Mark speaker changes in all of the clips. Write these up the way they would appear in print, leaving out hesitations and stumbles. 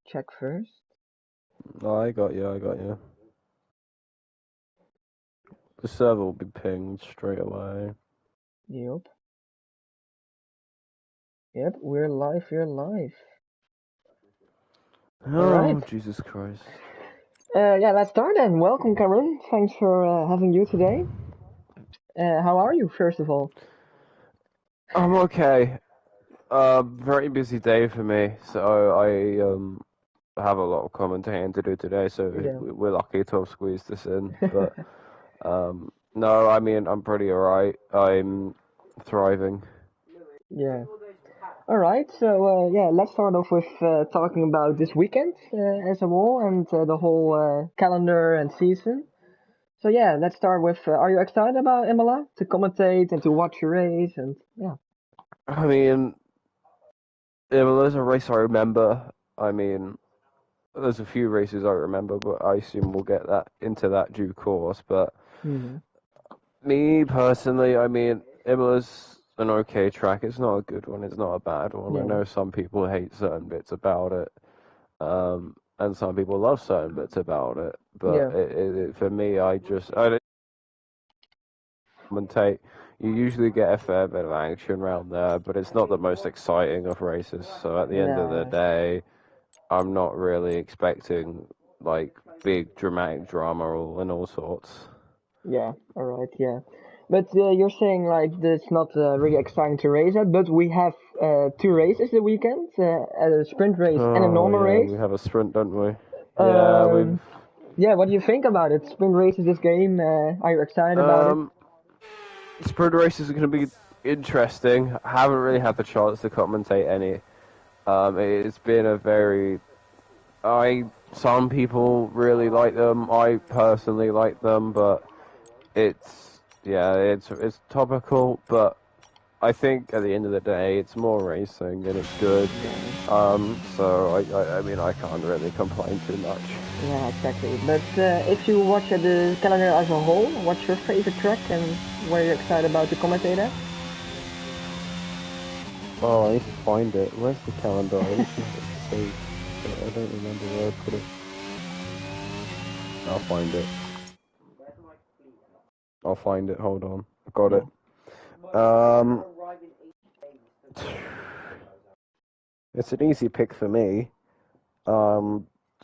Speaker 1: Check first.
Speaker 2: Oh, I got you, I got you. The server will be pinged straight away.
Speaker 1: Yep. Yep, we're live, we're live.
Speaker 2: Oh,
Speaker 1: Alright.
Speaker 2: Jesus Christ.
Speaker 1: Yeah, let's start then. Welcome, Cameron. Thanks for having you today. How are you, first of all?
Speaker 2: I'm okay. Very busy day for me, so I have a lot of commentating to do today, so
Speaker 1: Yeah.
Speaker 2: we're lucky to have squeezed this in. But no, I mean, I'm pretty alright. I'm thriving.
Speaker 1: Yeah. Alright, so yeah, let's start off with talking about this weekend as a whole and the whole calendar and season. So yeah, let's start with, are you excited about Imola to commentate and to watch your race and yeah.
Speaker 2: I mean, yeah, well, there's a race I remember. I mean, there's a few races I remember, but I assume we'll get that into that due course. But
Speaker 1: Hmm.
Speaker 2: me personally, I mean, Imola's an okay track. It's not a good one. It's not a bad one. I
Speaker 1: Yeah.
Speaker 2: know some people hate certain bits about it, and some people love certain bits about it. But
Speaker 1: Yeah.
Speaker 2: for me, I don't commentate. You usually get a fair bit of action around there, but it's not the most exciting of races. So at the end of the
Speaker 1: Nah.
Speaker 2: day, I'm not really expecting like big dramatic drama and all sorts.
Speaker 1: Yeah, all right, yeah. But you're saying like it's not really exciting to race at, but we have two races the weekend, a sprint race and a
Speaker 2: Oh
Speaker 1: normal
Speaker 2: yeah,
Speaker 1: race.
Speaker 2: we have a sprint, don't we? Yeah, we've
Speaker 1: Um, yeah, what do you think about it? Sprint races this game? Are you excited about it?
Speaker 2: um sprint races are going to be interesting. I haven't really had the chance to commentate any. It's been a very I some people really like them. I personally like them, but it's topical, but I think at the end of the day, it's more racing and it's good.
Speaker 1: Yeah,
Speaker 2: So I mean, I can't really complain too much.
Speaker 1: yeah, exactly. But if you watch the calendar as a whole, what's your favorite track and where you're excited about to commentate at?
Speaker 2: Oh, I need to find it. Where's the calendar? I literally had it saved, but I don't remember where I put it. I'll find it. I'll find it. Hold on. I got
Speaker 1: Yeah.
Speaker 2: it. Um, it's an easy pick for me.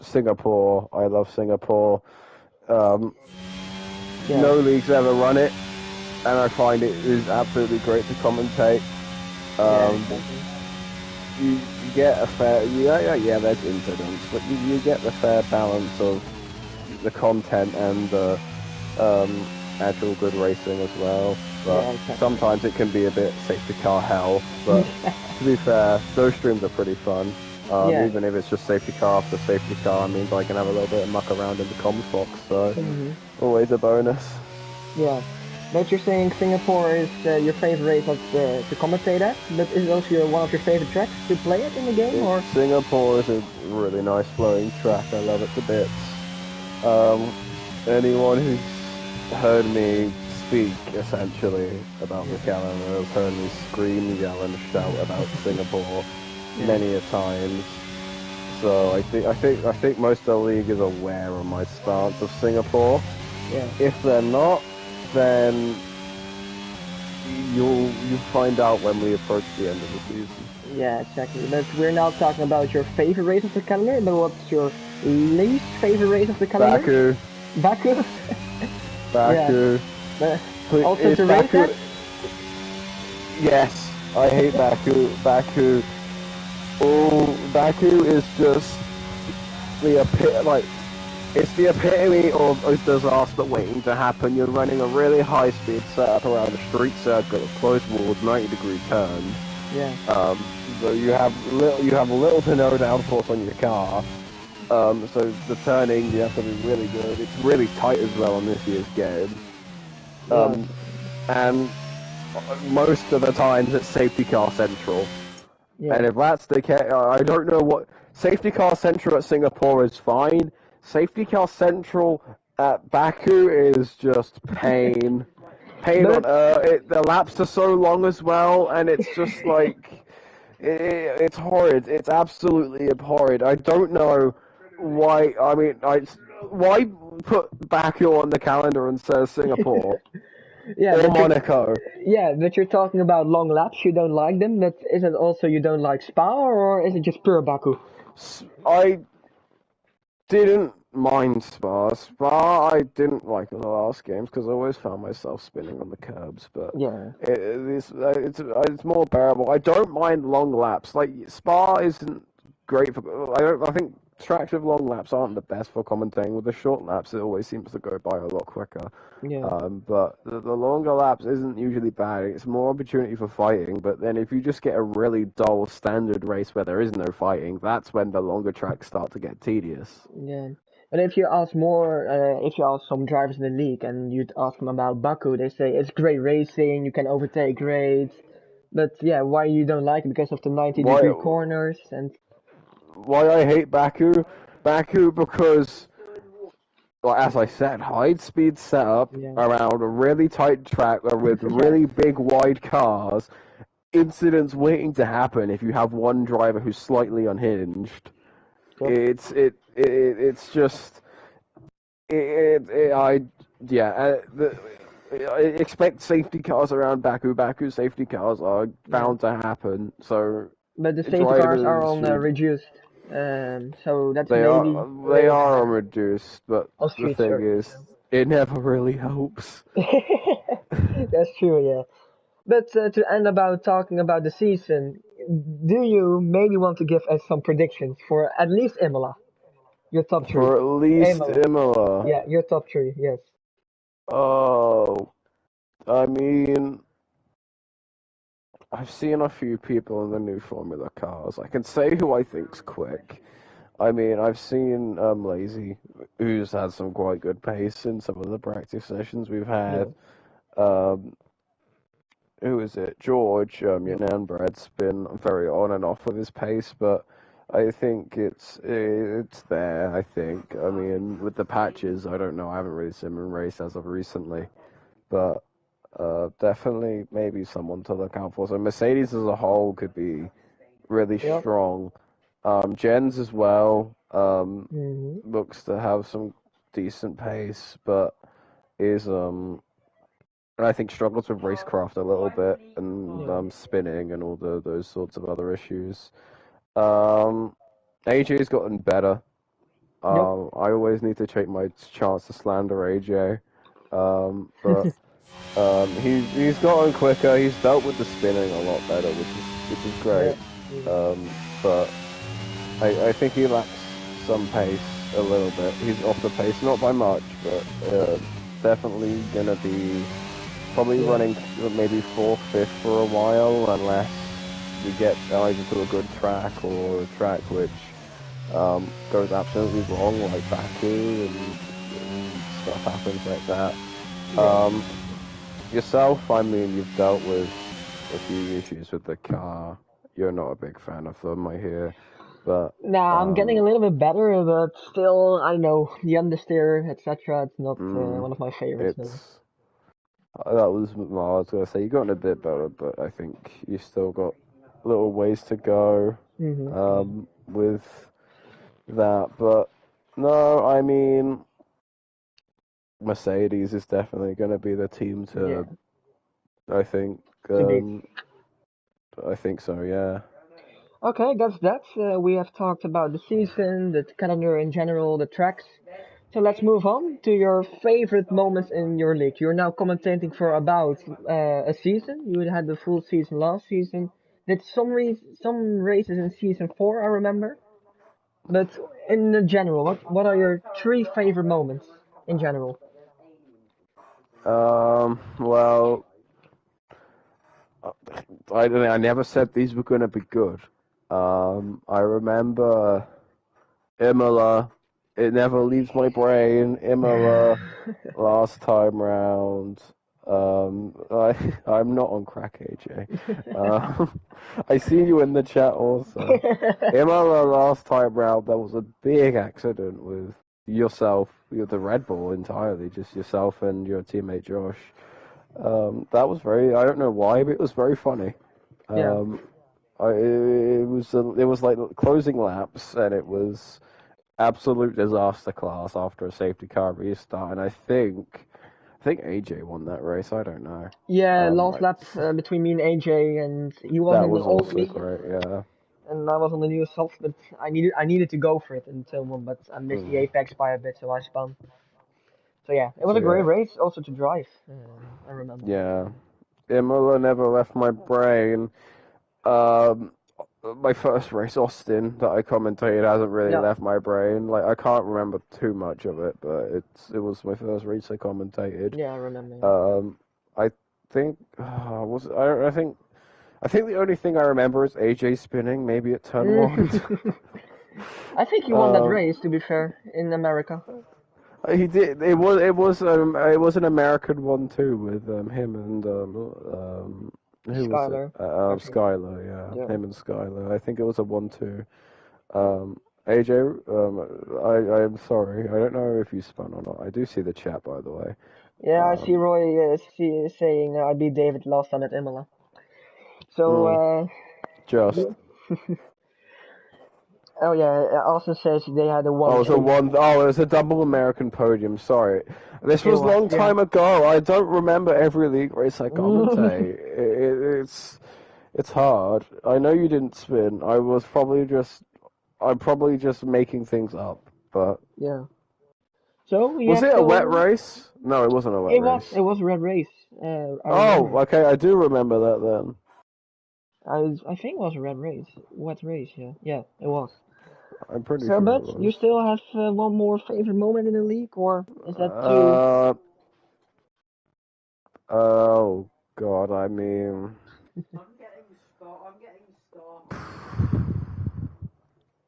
Speaker 2: Singapore. I love Singapore. Um,
Speaker 1: Yeah.
Speaker 2: no leagues ever run it, and I find it is absolutely great to commentate.
Speaker 1: Yeah,
Speaker 2: Um,
Speaker 1: exactly.
Speaker 2: you get a fair yeah there's incidents, but you get the fair balance of the content and the um, actual good racing as well. But
Speaker 1: Yeah, exactly.
Speaker 2: sometimes it can be a bit safety car hell. But to be fair, those streams are pretty fun.
Speaker 1: Yeah.
Speaker 2: Even if it's just safety car after safety car, means I can have a little bit of muck around in the comms box. So
Speaker 1: Hmm.
Speaker 2: always a bonus.
Speaker 1: Yeah. But you're saying Singapore is your favorite race to commentate at, but is it also one of your favorite tracks to play it in the game, or?
Speaker 2: Singapore is a really nice flowing track. I love it to bits. Um, anyone who's heard me speak essentially about the calendar has heard me scream, yell, and shout about Singapore
Speaker 1: Yeah.
Speaker 2: many a times. So I think most of the league is aware of my stance of Singapore.
Speaker 1: Yeah.
Speaker 2: If they're not, then you'll find out when we approach the end of the season.
Speaker 1: Yeah, exactly. But we're now talking about your favorite race of the calendar, but what's your least favorite race of the calendar?
Speaker 2: Baku,
Speaker 1: Baku? Yeah.
Speaker 2: Baku.
Speaker 1: But also
Speaker 2: It's
Speaker 1: to race
Speaker 2: Baku.
Speaker 1: at?
Speaker 2: Yes, I hate Baku. Baku. Oh, Baku is just it's the epitome of a disaster waiting to happen. You're running a really high-speed setup around a street circuit with closed walls, 90-degree turns.
Speaker 1: Yeah.
Speaker 2: So you have little to no downforce on your car. So the turning you have to be really good. It's really tight as well on this year's game.
Speaker 1: Yeah.
Speaker 2: And most of the times it's safety car central.
Speaker 1: Yeah.
Speaker 2: And if that's the case, I don't know what safety car central at Singapore is fine. Safety car central at Baku is just pain. Pain on
Speaker 1: But
Speaker 2: the laps are so long as well, and it's just like It's horrid. It's absolutely abhorrent. I don't know why. I mean, why put Baku on the calendar instead of Singapore
Speaker 1: Yeah,
Speaker 2: or
Speaker 1: but you're
Speaker 2: Monaco?
Speaker 1: talking about long laps. You don't like them. But is it also you don't like Spa, or is it just pure Baku?
Speaker 2: I didn't mind Spa. Spa, I didn't like in the last games because I always found myself spinning on the curbs. But
Speaker 1: Yeah,
Speaker 2: it's more bearable. I don't mind long laps. Like Spa isn't great for. I think tracks with long laps aren't the best for commentating. With the short laps, it always seems to go by a lot quicker.
Speaker 1: yeah,
Speaker 2: But the longer laps isn't usually bad. It's more opportunity for fighting. But then if you just get a really dull standard race where there is no fighting, that's when the longer tracks start to get tedious.
Speaker 1: yeah. But if you ask some drivers in the league and you'd ask them about Baku, they say it's great racing. You can overtake great. But yeah, why you don't like it? Because of the 90
Speaker 2: Why
Speaker 1: degree corners and
Speaker 2: why I hate Baku? Baku because, well, as I said, high speed setup
Speaker 1: yeah,
Speaker 2: around a really tight track with
Speaker 1: yeah,
Speaker 2: really big wide cars. Incidents waiting to happen if you have one driver who's slightly unhinged.
Speaker 1: yep.
Speaker 2: It's just I yeah I expect safety cars around Baku. Baku safety cars are
Speaker 1: Yeah.
Speaker 2: bound to happen. So
Speaker 1: But the safety cars are
Speaker 2: drivers
Speaker 1: on
Speaker 2: should
Speaker 1: reduced, so that's maybe a
Speaker 2: they
Speaker 1: little
Speaker 2: are
Speaker 1: better
Speaker 2: reduced, but
Speaker 1: on
Speaker 2: the
Speaker 1: street
Speaker 2: thing
Speaker 1: circuits.
Speaker 2: is, it never really helps.
Speaker 1: That's true, yeah. But to end about talking about the season, do you maybe want to give us some predictions for at least Imola, your top three?
Speaker 2: For at least
Speaker 1: Imola,
Speaker 2: Imola.
Speaker 1: yeah, your top three, yes.
Speaker 2: Oh, I mean, I've seen a few people in the new Formula cars. I can say who I think's quick. I mean, I've seen Lazy, who's had some quite good pace in some of the practice sessions we've
Speaker 1: Yeah,
Speaker 2: had. Um, who is it? George,
Speaker 1: yep,
Speaker 2: Brad's been very on and off with his pace, but I think it's there. I think. I mean, with the patches, I don't know. I haven't really seen him in race as of recently, but definitely maybe someone to look out for. So Mercedes as a whole could be really
Speaker 1: yep.
Speaker 2: strong. Jens as well
Speaker 1: Hmm.
Speaker 2: looks to have some decent pace, but is I think struggles with racecraft a little bit and
Speaker 1: Yeah,
Speaker 2: spinning and all those sorts of other issues. Um, AJ's gotten better.
Speaker 1: yep.
Speaker 2: I always need to take my chance to slander AJ, but he's gotten quicker. He's dealt with the spinning a lot better, which is
Speaker 1: Yeah,
Speaker 2: great. But I think he lacks some pace a little bit. He's off the pace, not by much, but definitely gonna be probably
Speaker 1: yeah,
Speaker 2: running maybe fourth, fifth for a while, unless we get either to a good track or a track which goes absolutely wrong, like Baku and stuff happens like that.
Speaker 1: yeah.
Speaker 2: Um, Yourself, I mean, you've dealt with a few issues with the car. You're not a big fan of them, I hear, but
Speaker 1: Nah, I'm getting a
Speaker 2: um,
Speaker 1: little bit better, but still, I don't know, the understeer, etc. It's not
Speaker 2: mm,
Speaker 1: one of my favorites, no.
Speaker 2: it's that was what I was gonna say. You got a bit better, but I think you still got little ways to go
Speaker 1: Yeah,
Speaker 2: with that. But no, I mean, Mercedes is definitely going to be the team
Speaker 1: yeah,
Speaker 2: to. I think.
Speaker 1: to beat.
Speaker 2: I think so. Yeah.
Speaker 1: Okay, that's that. We have talked about the season, the calendar in general, the tracks. So let's move on to your favorite moments in your league. You're now commentating for about a season. You had the full season last season. Did some races in season four, I remember. But in the general, what are your three favorite moments in general?
Speaker 2: Well, I don't know. I never said these were going to be good. I remember Imola. It never leaves my brain. Imola last time round. I'm not on crack, AJ. I see you in the chat also. Imola last time round, there was a big accident with yourself, you're the Red Bull entirely, just yourself and your teammate Josh. That was very, I don't know why, but it was very funny.
Speaker 1: Yeah,
Speaker 2: Um, It was like closing laps, and it was absolute disaster class after a safety car restart, and I think AJ won that race. I don't know.
Speaker 1: Yeah, last
Speaker 2: Like
Speaker 1: lap between me and AJ, and he was
Speaker 2: that
Speaker 1: in the
Speaker 2: was
Speaker 1: old
Speaker 2: also
Speaker 1: medium,
Speaker 2: great. Yeah.
Speaker 1: and I was on the new soft. But I needed to go for it until one, but I missed the
Speaker 2: Mm.
Speaker 1: apex by a bit, so I spun. So yeah, it was
Speaker 2: So
Speaker 1: a great
Speaker 2: yeah,
Speaker 1: race, also to drive. I remember.
Speaker 2: yeah. Imola never left my brain. Um, my first race, Austin, that I commentated hasn't really
Speaker 1: Yeah,
Speaker 2: left my brain. Like I can't remember too much of it, but it was my first race I commentated.
Speaker 1: yeah, I remember. Yeah.
Speaker 2: I think was I think the only thing I remember is AJ spinning, maybe at turn one.
Speaker 1: I think you won that
Speaker 2: um,
Speaker 1: race, to be fair, in America.
Speaker 2: he did. It was an American one too with him and who was it?
Speaker 1: Skylar, I think.
Speaker 2: Skylar, yeah,
Speaker 1: Yeah.
Speaker 2: him and Skylar. I think it was a 1-2. AJ, I am sorry. I don't know if you spun or not. I do see the chat, by the way.
Speaker 1: Yeah, I see
Speaker 2: Um,
Speaker 1: Roy saying I beat David last time at Imola. So,
Speaker 2: mm, just.
Speaker 1: you- oh yeah, Austin says they had a
Speaker 2: Oh, it was a
Speaker 1: 1-2.
Speaker 2: one. Oh, it was a double American podium. Sorry, this
Speaker 1: It
Speaker 2: was a
Speaker 1: was,
Speaker 2: long
Speaker 1: yeah.
Speaker 2: time ago. I don't remember every league race I commentate. It's hard. I know you didn't spin. I'm probably just making things up. But
Speaker 1: Yeah. So we
Speaker 2: was
Speaker 1: have
Speaker 2: it a wet
Speaker 1: to.
Speaker 2: race? No, it wasn't a wet
Speaker 1: It
Speaker 2: race.
Speaker 1: was a red race. I
Speaker 2: Oh,
Speaker 1: remember.
Speaker 2: okay. I do remember that then.
Speaker 1: I think it was a red race. Wet race, yeah. Yeah, it was.
Speaker 2: I'm pretty
Speaker 1: So,
Speaker 2: sure
Speaker 1: but
Speaker 2: it
Speaker 1: you
Speaker 2: was.
Speaker 1: still have one more favorite moment in the league, or is that too?
Speaker 2: Uh, oh God. I mean,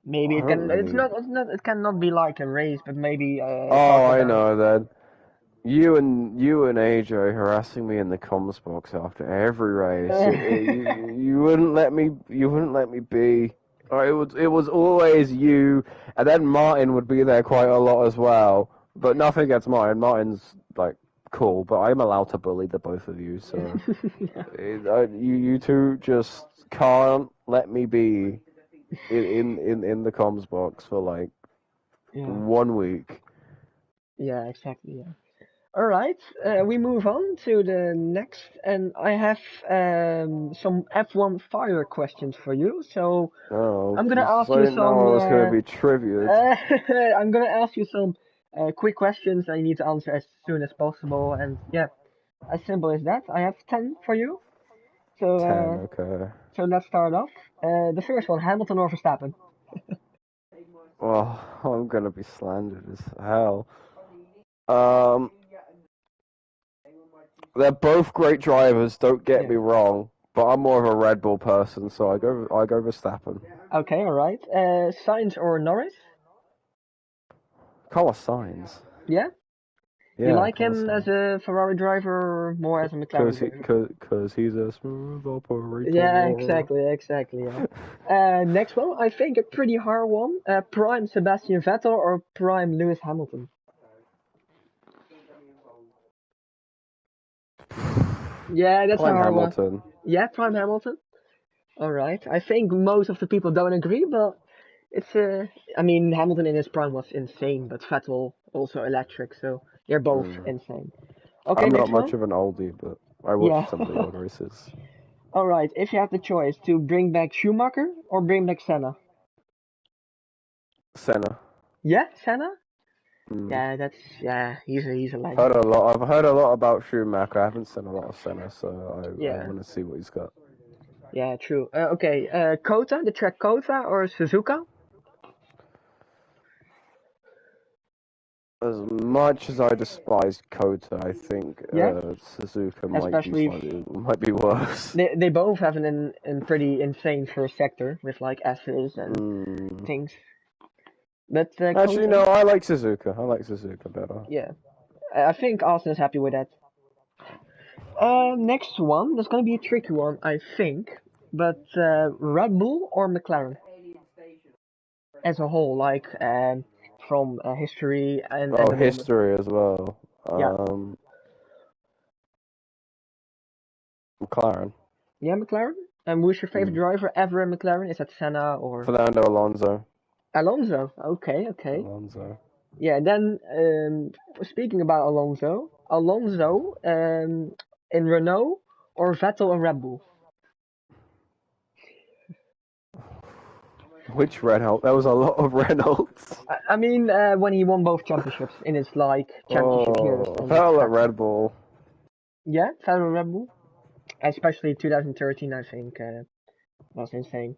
Speaker 1: Maybe
Speaker 2: I
Speaker 1: it
Speaker 2: don't
Speaker 1: can.
Speaker 2: really.
Speaker 1: It cannot be like a race, but maybe
Speaker 2: Oh,
Speaker 1: talk
Speaker 2: I
Speaker 1: about.
Speaker 2: know then. You and AJ harassing me in the comms box after every race. You wouldn't let me be. It was always you, and then Martin would be there quite a lot as well. But nothing against Martin. Martin's like cool, but I'm allowed to bully the both of you. So you two just can't let me be in the comms box for like
Speaker 1: Yeah,
Speaker 2: 1 week.
Speaker 1: yeah, exactly. Yeah. All right, we move on to the next, and I have some F1 fire questions for you. So
Speaker 2: Oh,
Speaker 1: I'm gonna
Speaker 2: Jesus.
Speaker 1: ask
Speaker 2: I
Speaker 1: you
Speaker 2: didn't
Speaker 1: some.
Speaker 2: know I was going to be triviaed.
Speaker 1: I'm gonna ask you some quick questions. I need to answer as soon as possible, and yeah, as simple as that. I have 10 for you. So
Speaker 2: 10, okay.
Speaker 1: so let's start off. The first one, Hamilton or Verstappen?
Speaker 2: Well, I'm going to be slandered as hell. Um, they're both great drivers, don't get
Speaker 1: Yeah.
Speaker 2: me wrong, but I'm more of a Red Bull person, so I go Verstappen.
Speaker 1: Okay, all right. Sainz or Norris?
Speaker 2: Carlos Sainz.
Speaker 1: Yeah. You
Speaker 2: Yeah,
Speaker 1: like
Speaker 2: Carlos
Speaker 1: him as
Speaker 2: Sainz.
Speaker 1: a Ferrari driver or more as a McLaren driver?
Speaker 2: Cause he's a smooth
Speaker 1: Yeah,
Speaker 2: operator.
Speaker 1: exactly, yeah. Next one, I think a pretty hard one. Prime Sebastian Vettel or Prime Lewis Hamilton? Yeah, that's a
Speaker 2: Prime
Speaker 1: hard one.
Speaker 2: Hamilton.
Speaker 1: Yeah, Prime Hamilton. All right. I think most of the people don't agree, but it's I mean, Hamilton in his prime was insane, but Vettel also electric, so they're both
Speaker 2: Mm.
Speaker 1: insane. Okay,
Speaker 2: I'm not
Speaker 1: next
Speaker 2: much
Speaker 1: one.
Speaker 2: of an oldie, but I
Speaker 1: Yeah.
Speaker 2: watched some of the old races.
Speaker 1: All right. If you have the choice to bring back Schumacher or bring back Senna.
Speaker 2: Senna.
Speaker 1: Yeah, Senna.
Speaker 2: Mm.
Speaker 1: Yeah, he's a legend.
Speaker 2: Heard a lot. I've heard a lot about Schumacher. I haven't seen a lot of Senna, so I
Speaker 1: Yeah,
Speaker 2: want to see what he's got.
Speaker 1: yeah, true. Okay, Kota, the track Kota or Suzuka?
Speaker 2: As much as I despise Kota, I think
Speaker 1: Yeah,
Speaker 2: Suzuka
Speaker 1: especially
Speaker 2: might be worse.
Speaker 1: they both have an pretty insane first sector with like S's and
Speaker 2: Mm.
Speaker 1: things. But
Speaker 2: Actually,
Speaker 1: Kota,
Speaker 2: no, I like Suzuka. I like Suzuka better.
Speaker 1: yeah, I think Austin is happy with that. Next one, that's gonna be a tricky one, I think. But Red Bull or McLaren as a whole, like from history and
Speaker 2: Oh,
Speaker 1: the moment.
Speaker 2: history as well.
Speaker 1: Yeah,
Speaker 2: McLaren.
Speaker 1: yeah, McLaren. And who's your favorite
Speaker 2: Mm.
Speaker 1: driver ever in McLaren? Is that Senna or
Speaker 2: Fernando Alonso.
Speaker 1: Alonso? Okay, okay.
Speaker 2: Alonso.
Speaker 1: Yeah, then speaking about Alonso in Renault or Vettel in Red Bull?
Speaker 2: Which Renault? There was a lot of Renaults.
Speaker 1: I mean, when he won both championships in his like championship years
Speaker 2: Oh,
Speaker 1: and
Speaker 2: Vettel at
Speaker 1: track.
Speaker 2: Red Bull.
Speaker 1: Yeah, Vettel Red Bull, especially 2013, I think was insane.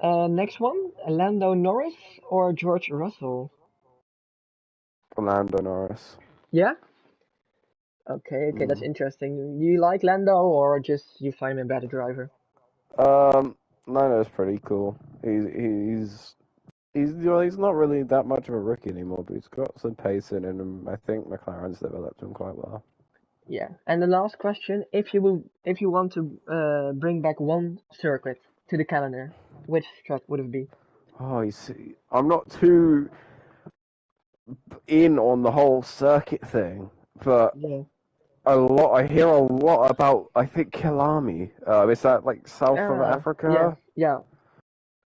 Speaker 1: Next one, Lando Norris or George Russell?
Speaker 2: Fernando Norris.
Speaker 1: Yeah. Okay, okay, that's
Speaker 2: Mm.
Speaker 1: interesting. You like Lando or just you find him a better driver?
Speaker 2: Lando's pretty cool. He's not really that much of a rookie anymore, but he's got some pace in him. I think McLaren's developed him quite well.
Speaker 1: Yeah. And the last question, if you want to bring back one circuit to the calendar, which track would it be?
Speaker 2: Oh, you see, I'm not too in on the whole circuit thing, but
Speaker 1: Yeah.
Speaker 2: I hear a lot about, I think, Kilami. Is that like south of
Speaker 1: Yeah,
Speaker 2: Africa?
Speaker 1: yeah,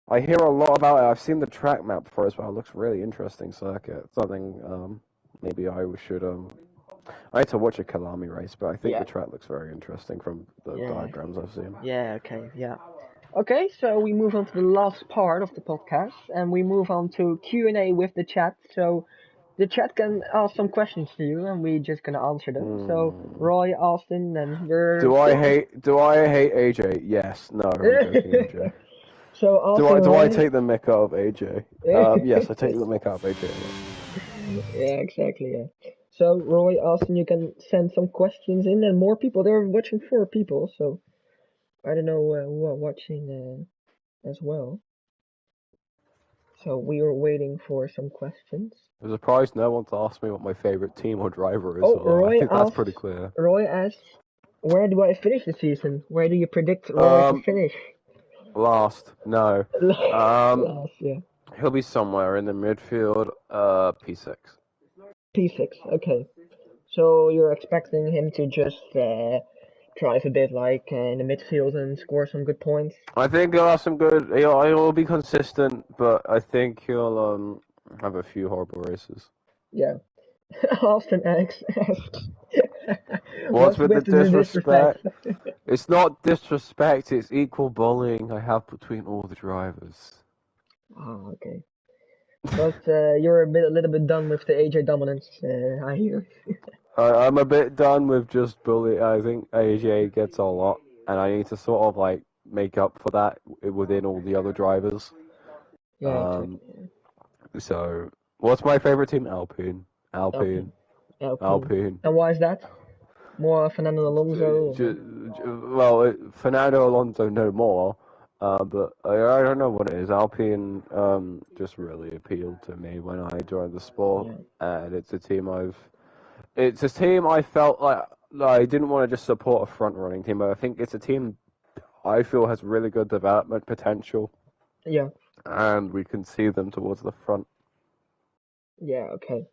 Speaker 2: I hear a lot about it. I've seen the track map for it as well. It looks really interesting circuit. Something maybe I should I had to watch a Kilami race, but I think
Speaker 1: yeah,
Speaker 2: the track looks very interesting from the
Speaker 1: yeah,
Speaker 2: diagrams I've seen.
Speaker 1: yeah, okay, yeah. Okay, so we move on to the last part of the podcast, and we move on to Q&A with the chat. So the chat can ask some questions to you, and we just gonna answer them. So
Speaker 2: Hmm.
Speaker 1: Roy, Austin, and we're
Speaker 2: Do I
Speaker 1: still.
Speaker 2: hate AJ? Yes. No, I'm joking, AJ.
Speaker 1: So Austin,
Speaker 2: Do I
Speaker 1: Roy.
Speaker 2: take the mick out of AJ? Yes, I take the mick out of AJ a lot.
Speaker 1: Yeah, exactly. Yeah. So Roy, Austin, you can send some questions in, and more people. They're watching 4 people, so I don't know who are watching as well. So we are waiting for some questions.
Speaker 2: I'm surprised no one's asked me what my favorite team or driver is,
Speaker 1: Oh,
Speaker 2: although I think that's pretty clear.
Speaker 1: Roy asks, where do I finish the season? Where do you predict Roy to
Speaker 2: Um,
Speaker 1: finish?
Speaker 2: Last, no.
Speaker 1: Last, yeah.
Speaker 2: He'll be somewhere in the midfield, P6.
Speaker 1: P6, okay. So you're expecting him to just drive a bit like in the midfield and score some good points?
Speaker 2: I think he'll have some good. He'll be consistent, but I think he'll have a few horrible races.
Speaker 1: Yeah. Austin asks,
Speaker 2: What's
Speaker 1: what's
Speaker 2: with the
Speaker 1: with the disrespect?
Speaker 2: disrespect? It's not disrespect. It's equal bullying I have between all the drivers.
Speaker 1: Oh, okay. But you're a little bit done with the AJ dominance, I hear.
Speaker 2: I'm a bit done with just bully. I think AJ gets a lot, and I need to sort of like make up for that within all the other drivers.
Speaker 1: Yeah, exactly.
Speaker 2: So, what's my favorite team? Alpine.
Speaker 1: Alpine.
Speaker 2: Alpine.
Speaker 1: Alpine.
Speaker 2: Alpine.
Speaker 1: And why is that? More Fernando Alonso?
Speaker 2: Well, Fernando Alonso no more, but I don't know what it is. Alpine just really appealed to me when I joined the sport,
Speaker 1: Yeah.
Speaker 2: and it's a team I felt like I didn't want to just support a front running team, but I think it's a team I feel has really good development potential,
Speaker 1: Yeah.
Speaker 2: and we can see them towards the front.
Speaker 1: Yeah, okay.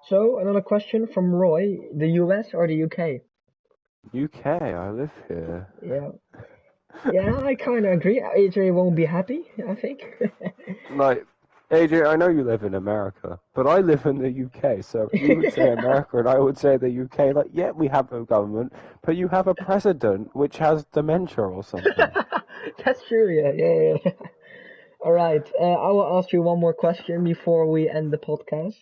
Speaker 1: So, another question from Roy, the US or the UK?
Speaker 2: UK, I live here.
Speaker 1: Yeah. Yeah, I kind of agree. AJ won't be happy, I think.
Speaker 2: Like, AJ, I know you live in America, but I live in the UK, so you would say America and I would say the UK. Like, yeah, we have no government, but you have a president which has dementia or something.
Speaker 1: That's true, yeah, yeah, yeah. All right, I will ask you one more question before we end the podcast.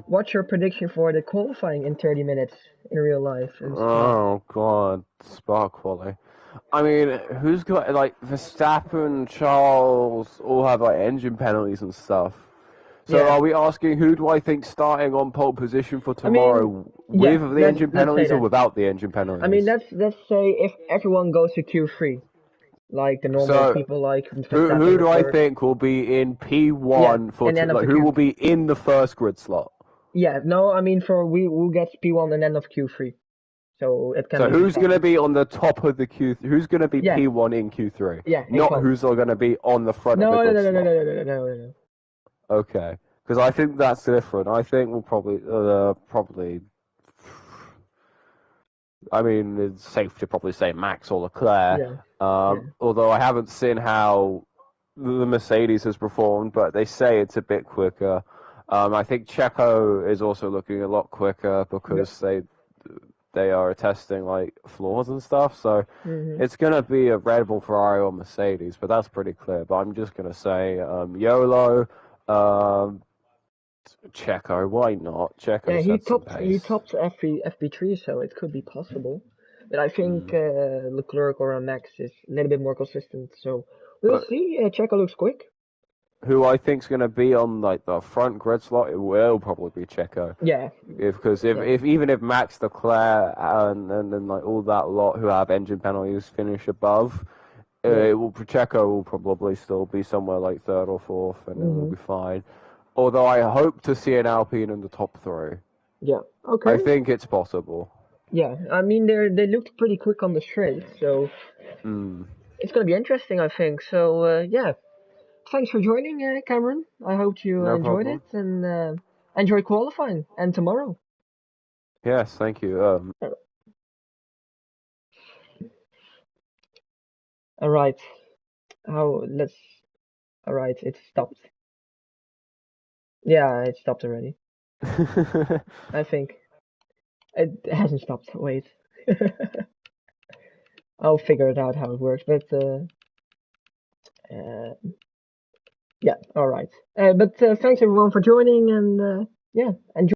Speaker 1: What's your prediction for the qualifying in 30 minutes in real life?
Speaker 2: Oh, God, Spa quality. I mean, who's got, like, Verstappen, Charles, all have, like, engine penalties and stuff. So
Speaker 1: Yeah.
Speaker 2: are we asking who do I think starting on pole position for
Speaker 1: I mean,
Speaker 2: tomorrow
Speaker 1: yeah,
Speaker 2: with the engine
Speaker 1: let's say
Speaker 2: penalties or
Speaker 1: that.
Speaker 2: without the engine penalties?
Speaker 1: I mean, let's say if everyone goes to Q3, like the normal
Speaker 2: So
Speaker 1: people like
Speaker 2: who
Speaker 1: Verstappen
Speaker 2: do
Speaker 1: the
Speaker 2: I
Speaker 1: third.
Speaker 2: think will be in
Speaker 1: Yeah,
Speaker 2: P1 for
Speaker 1: and end of
Speaker 2: like
Speaker 1: the
Speaker 2: who
Speaker 1: Q.
Speaker 2: will be in the first grid slot?
Speaker 1: Yeah, no, I mean for we who gets P1 and end of Q3. So it can
Speaker 2: So
Speaker 1: be
Speaker 2: who's going to
Speaker 1: Verstappen.
Speaker 2: be on the top of the Q? Who's going to be
Speaker 1: Yeah,
Speaker 2: P1 in Q3?
Speaker 1: yeah,
Speaker 2: Not
Speaker 1: H1.
Speaker 2: who's going to be on the front of the
Speaker 1: No, no,
Speaker 2: grid
Speaker 1: no, no, no,
Speaker 2: slot.
Speaker 1: no, no, no, no, no, no.
Speaker 2: Okay, because I think that's different. I think we'll probably I mean, it's safe to probably say Max or Leclerc.
Speaker 1: Yeah, yeah,
Speaker 2: Although I haven't seen how the Mercedes has performed, but they say it's a bit quicker. I think Checo is also looking a lot quicker
Speaker 1: yeah.
Speaker 2: because they are testing like flaws and stuff. So
Speaker 1: Hmm.
Speaker 2: it's gonna be a Red Bull, Ferrari, or Mercedes, but that's pretty clear. But I'm just gonna say YOLO, um, Checo. Why not? Checo
Speaker 1: Yeah,
Speaker 2: set some
Speaker 1: he
Speaker 2: pace.
Speaker 1: topped FP3, so it could be possible. But I think
Speaker 2: Mm.
Speaker 1: Leclerc or Max is a little bit more consistent. So we'll
Speaker 2: But
Speaker 1: see. Checo looks quick.
Speaker 2: who I think's gonna be on like the front grid slot? It will probably be Checo.
Speaker 1: Yeah,
Speaker 2: Because
Speaker 1: yeah.
Speaker 2: if even if Max Leclerc and then like all that lot who have engine penalties finish above,
Speaker 1: Yeah.
Speaker 2: Pacheco will probably still be somewhere like third or fourth, and it will
Speaker 1: Hmm.
Speaker 2: be fine. Although I hope to see an Alpine in the top three.
Speaker 1: Yeah.
Speaker 2: I
Speaker 1: Okay.
Speaker 2: think it's possible.
Speaker 1: Yeah. I mean, they looked pretty quick on the straight, so
Speaker 2: Mm,
Speaker 1: it's gonna be interesting, I think. So yeah. Thanks for joining, Cameron. I hope you
Speaker 2: no
Speaker 1: enjoyed it
Speaker 2: problem.
Speaker 1: and enjoy qualifying and tomorrow.
Speaker 2: Yes, thank you.
Speaker 1: Uh, All right. Oh, let's. All right. It stopped. Yeah, it stopped already. I think it hasn't stopped. Wait. I'll figure it out how it works. But uh, yeah. All right. But thanks everyone for joining and yeah, enjoy.